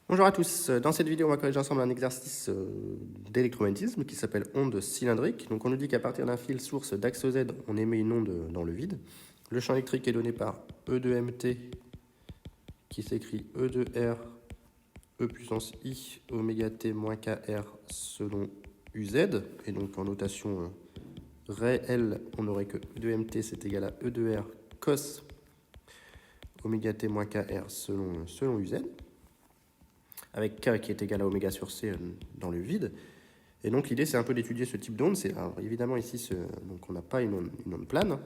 Bonjour à tous, dans cette vidéo on va corriger ensemble un exercice d'électromagnétisme qui s'appelle onde cylindrique. Donc on nous dit qu'à partir d'un fil source d'axe Z, on émet une onde dans le vide. Le champ électrique est donné par E de mt qui s'écrit E de R, E puissance I, oméga t moins KR selon UZ. Et donc en notation réelle, on aurait que E de mt c'est égal à E de R cos oméga t moins KR selon UZ. Avec K qui est égal à oméga sur C dans le vide. Et donc l'idée c'est un peu d'étudier ce type d'onde. Alors évidemment ici donc on n'a pas une onde plane.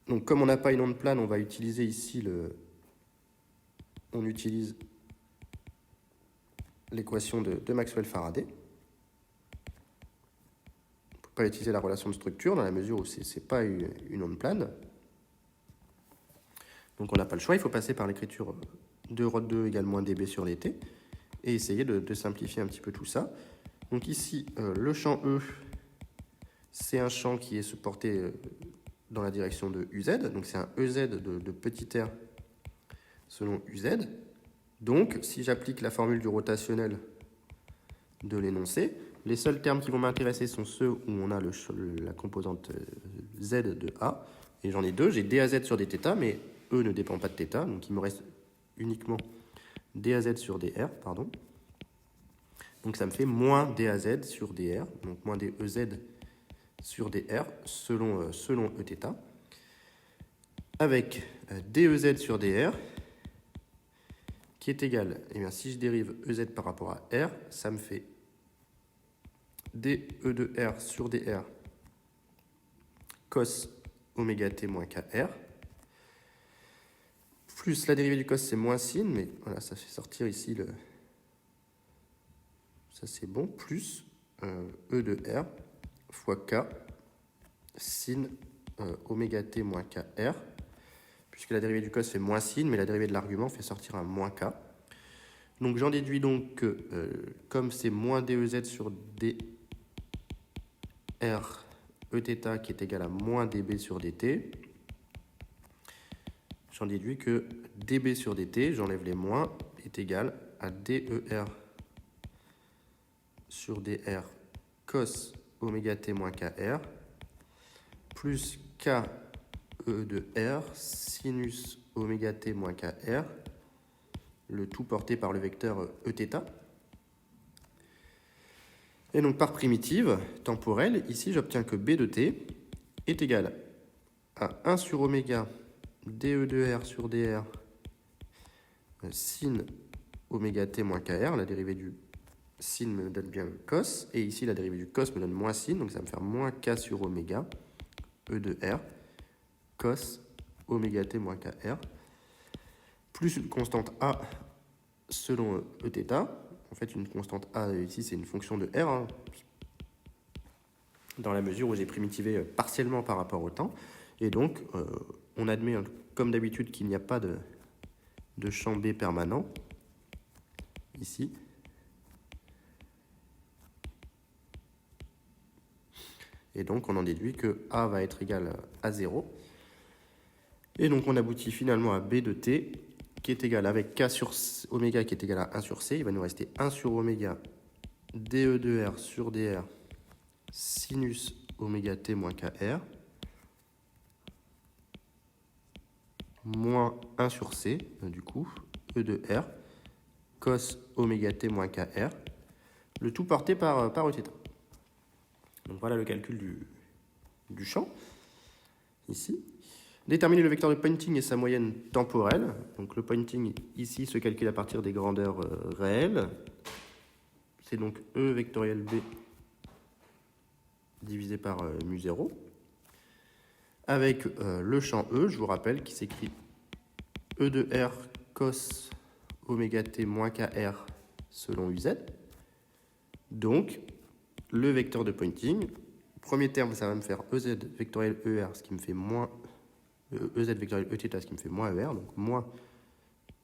Donc comme on n'a pas une onde plane, on va utiliser ici on utilise l'équation de Maxwell-Faraday. On ne peut pas utiliser la relation de structure dans la mesure où ce n'est pas une onde plane. Donc on n'a pas le choix, il faut passer par l'écriture de ρ2 égale moins dB sur dt et essayer de simplifier un petit peu tout ça. Donc ici, le champ E, c'est un champ qui est supporté dans la direction de UZ, donc c'est un EZ de petit r selon UZ. Donc si j'applique la formule du rotationnel de l'énoncé, les seuls termes qui vont m'intéresser sont ceux où on a la composante Z de A, et j'en ai deux, j'ai dAz sur dθ, mais E ne dépend pas de θ, donc il me reste uniquement dAz sur dr, pardon. Donc ça me fait moins dAz sur dr, donc moins dEz sur dr selon Eθ, avec dEz sur dr qui est égal, eh bien, si je dérive Ez par rapport à R, ça me fait dE de R sur dr cos oméga t moins kr, plus la dérivée du cos c'est moins sin, mais voilà, ça fait sortir ici ça c'est bon, plus E de R fois K sin oméga t moins kr, puisque la dérivée du cos fait moins sin, mais la dérivée de l'argument fait sortir un moins K. Donc j'en déduis donc que comme c'est moins dEz sur dr Eθ qui est égal à moins dB sur dt, j'en déduis que dB sur dt, j'enlève les moins, est égal à DER sur dr cos oméga t moins kr plus KE de R sinus oméga t moins kr, le tout porté par le vecteur Eθ. Et donc par primitive temporelle, ici j'obtiens que B de t est égal à 1 sur oméga dE de R sur dr sin oméga t moins kr, la dérivée du sin me donne bien le cos, et ici la dérivée du cos me donne moins sin, donc ça va me faire moins k sur oméga E de R cos oméga t moins kr, plus une constante A selon Eθ. En fait, une constante A ici, c'est une fonction de R, hein, dans la mesure où j'ai primitivé partiellement par rapport au temps. Et donc, on admet, comme d'habitude, qu'il n'y a pas de champ B permanent, ici. Et donc, on en déduit que A va être égal à 0. Et donc, on aboutit finalement à B de t, qui est égal avec K sur oméga qui est égal à 1 sur C. Il va nous rester 1 sur oméga dE de R sur dr sinus oméga t moins kr moins 1 sur C, du coup, E de R cos oméga t moins kr, le tout porté par Eθ. Donc voilà le calcul du champ, ici. Déterminer le vecteur de Poynting et sa moyenne temporelle. Donc le Poynting ici se calcule à partir des grandeurs réelles. C'est donc E vectoriel B divisé par mu0. Avec le champ E, je vous rappelle, qui s'écrit E de R cos oméga t moins kr selon UZ. Donc le vecteur de Poynting, premier terme, ça va me faire EZ vectoriel ER, ce qui me fait moins EZ vectoriel Eθ, ce qui me fait moins ER, donc moins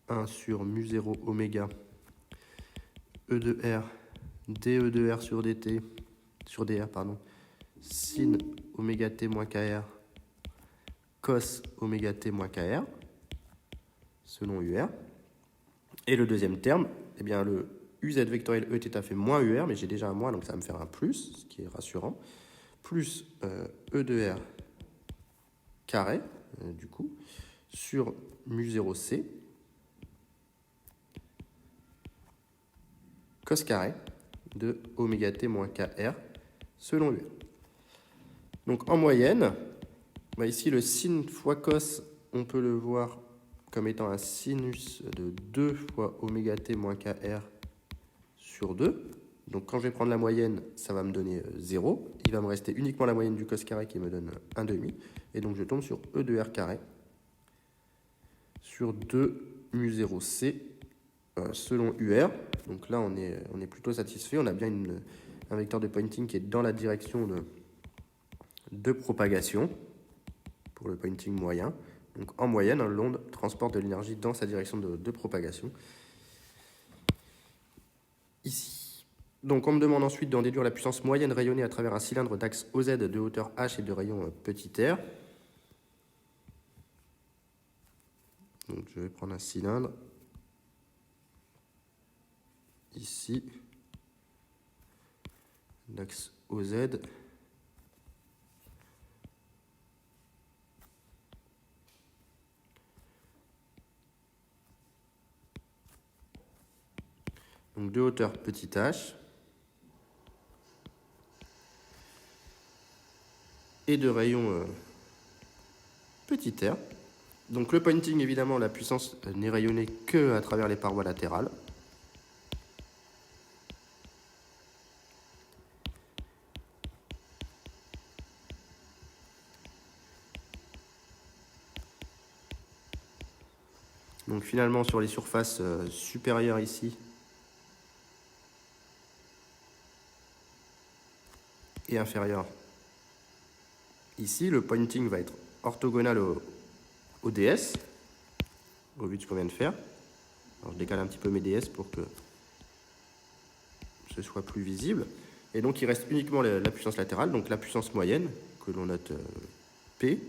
1 sur mu0 oméga E de R dE de R sur dt, sur dr, pardon, sin oméga t moins kr cos oméga t moins kr, selon UR. Et le deuxième terme, eh bien le UZ vectoriel Eθ fait moins UR, mais j'ai déjà un moins, donc ça va me faire un plus, ce qui est rassurant, plus E de R carré, du coup, sur mu0c, cos carré de oméga t moins kr selon UR. Donc en moyenne, bah ici le sin fois cos, on peut le voir comme étant un sinus de 2 fois oméga t moins kr sur 2. Donc quand je vais prendre la moyenne, ça va me donner 0. Il va me rester uniquement la moyenne du cos carré qui me donne 1,5. Et donc je tombe sur E de R carré sur 2 mu0c selon UR. Donc là, on est plutôt satisfait. On a bien un vecteur de Poynting qui est dans la direction de propagation pour le Poynting moyen. Donc en moyenne, l'onde transporte de l'énergie dans sa direction de propagation. Ici. Donc on me demande ensuite d'en déduire la puissance moyenne rayonnée à travers un cylindre d'axe OZ de hauteur h et de rayon petit r. Donc je vais prendre un cylindre. Ici. D'axe OZ. Donc de hauteur petit h et de rayon petit r. Donc le Poynting, évidemment, la puissance n'est rayonnée que à travers les parois latérales. Donc finalement, sur les surfaces supérieures ici, et inférieure ici, le Poynting va être orthogonal au ds, au vu de ce qu'on vient de faire. Alors je décale un petit peu mes ds pour que ce soit plus visible. Et donc il reste uniquement la puissance latérale, donc la puissance moyenne, que l'on note P.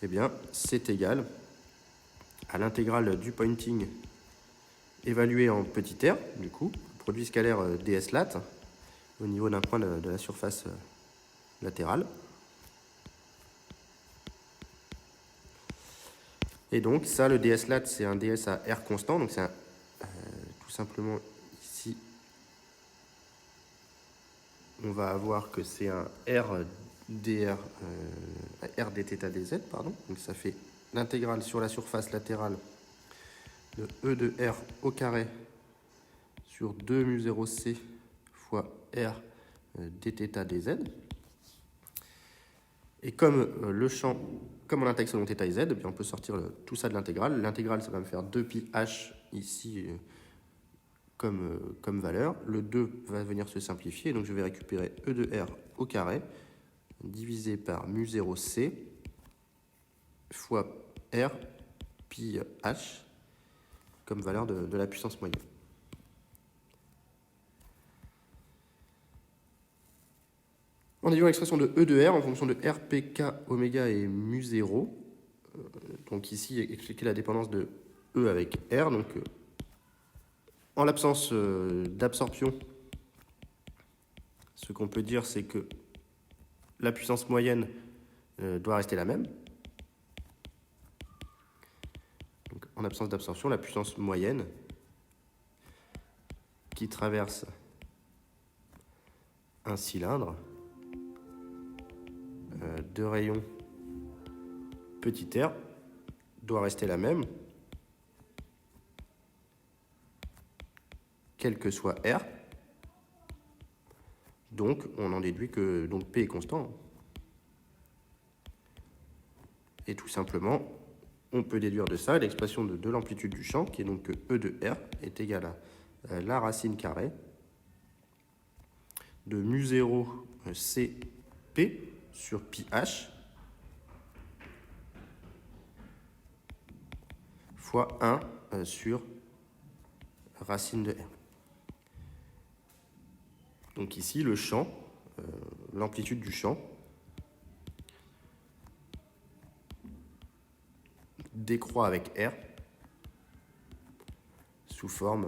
Eh bien, c'est égal à l'intégrale du Poynting évalué en petit r, du coup, produit scalaire ds lat, au niveau d'un point de la surface latérale. Et donc ça, le ds lat, c'est un ds à r constant, donc c'est tout simplement ici, on va avoir que c'est un r dr, r dθ dz, pardon, donc ça fait l'intégrale sur la surface latérale de E de R au carré sur 2 mu0c fois R dθ dz. Et comme le champ, comme on intègre selon θ et z, eh bien on peut sortir tout ça de l'intégrale. L'intégrale, ça va me faire 2πh ici comme valeur. Le 2 va venir se simplifier, donc je vais récupérer E de R au carré divisé par mu0c fois R pi h comme valeur de la puissance moyenne. On déduit l'expression de E de R en fonction de R, P, K, oméga et mu0. Donc ici, expliquer la dépendance de E avec R. Donc, en l'absence d'absorption, ce qu'on peut dire, c'est que la puissance moyenne doit rester la même. Donc, en absence d'absorption, la puissance moyenne qui traverse un cylindre de rayon petit r doit rester la même, quel que soit R. Donc, on en déduit que donc, P est constant. Et tout simplement, on peut déduire de ça l'expression de l'amplitude du champ, qui est donc que E de R est égal à la racine carrée de mu0 Cp sur pi h fois 1 sur racine de R. Donc ici, le champ, l'amplitude du champ, décroît avec R sous forme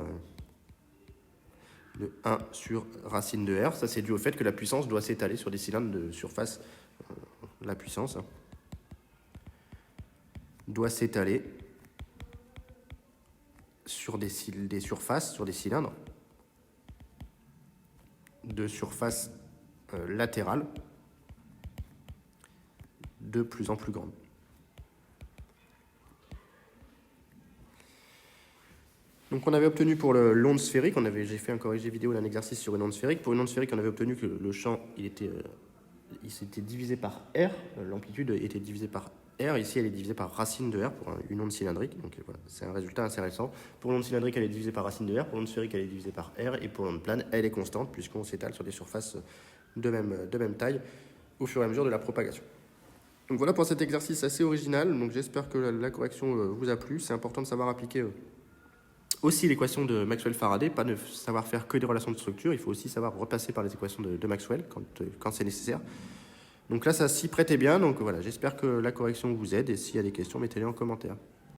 de 1 sur racine de R. Ça, c'est dû au fait que la puissance doit s'étaler sur des cylindres de surface. La puissance doit s'étaler sur des surfaces, sur des cylindres de surface latérale de plus en plus grande. Donc on avait obtenu pour l'onde sphérique, j'ai fait un corrigé vidéo d'un exercice sur une onde sphérique. Pour une onde sphérique, on avait obtenu que le champ il s'était divisé par R, l'amplitude était divisée par R, ici elle est divisée par racine de R pour une onde cylindrique, donc voilà, c'est un résultat intéressant. Pour l'onde cylindrique, elle est divisée par racine de R, pour l'onde sphérique, elle est divisée par R, et pour l'onde plane, elle est constante puisqu'on s'étale sur des surfaces de même taille au fur et à mesure de la propagation. Donc voilà pour cet exercice assez original, donc j'espère que la correction vous a plu. C'est important de savoir appliquer aussi l'équation de Maxwell-Faraday, pas de savoir faire que des relations de structure, il faut aussi savoir repasser par les équations de Maxwell quand c'est nécessaire. Donc là, ça s'y prêtait bien, donc voilà, j'espère que la correction vous aide, et s'il y a des questions, mettez-les en commentaire.